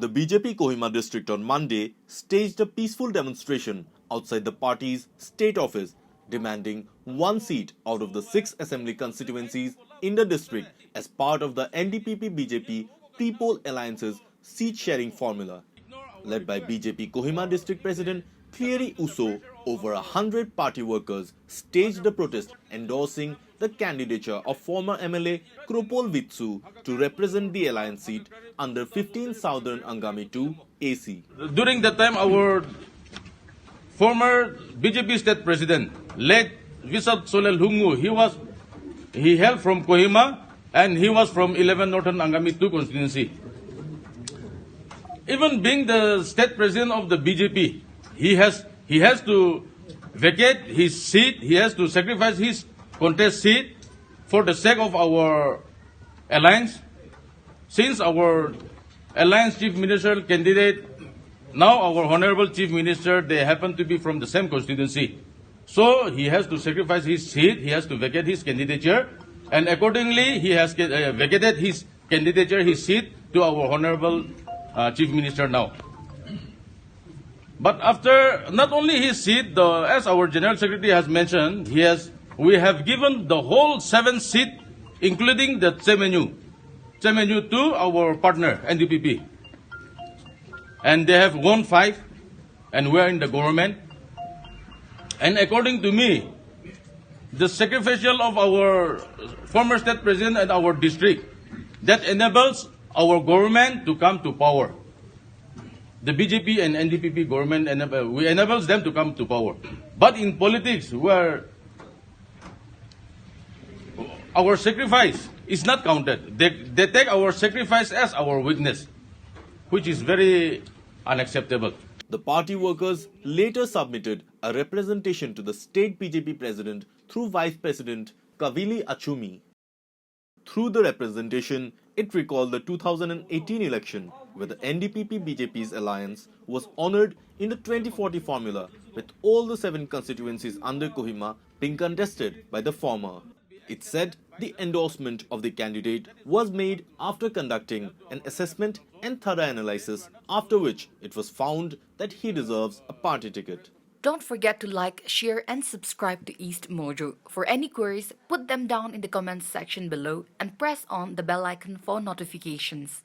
The BJP Kohima district on Monday staged a peaceful demonstration outside the party's state office, demanding one seat out of the 6 assembly constituencies in the district as part of the NDPP-BJP Pre-Poll Alliance's seat-sharing formula. Led by BJP Kohima district president Thierry Uso, over 100 party workers staged a protest endorsing the candidature of former MLA Kropol Vitsu to represent the alliance seat under 15 Southern Angami 2 AC. During that time, our former BJP state president, late Visat Solel Hungu, he hailed from Kohima and he was from 11 Northern Angami 2 constituency. Even being the state president of the BJP, he has to vacate his seat, he has to sacrifice his contest seat for the sake of our alliance. Since our alliance chief ministerial candidate, now our honorable chief minister, they happen to be from the same constituency. So he has to sacrifice his seat, he has to vacate his candidature, and accordingly he has vacated his candidature, his seat, to our honorable chief minister now. But after not only his seat, as our general secretary has mentioned, we have given the whole 7 seats, including the Tsemenu to our partner NDPP, and they have won 5, and we are in the government. And according to me, the sacrificial of our former state president and our district that enables our government to come to power. The BJP and NDPP government enables them to come to power. But in politics, where our sacrifice is not counted, they take our sacrifice as our weakness, which is very unacceptable. The party workers later submitted a representation to the state BJP president through Vice President Kavili Achumi. Through the representation, it recalled the 2018 election, where the NDPP-BJP's alliance was honoured in the 2040 formula, with all the 7 constituencies under Kohima being contested by the former. It said the endorsement of the candidate was made after conducting an assessment and thorough analysis, after which it was found that he deserves a party ticket. Don't forget to like, share, and subscribe to East Mojo. For any queries, put them down in the comments section below and press on the bell icon for notifications.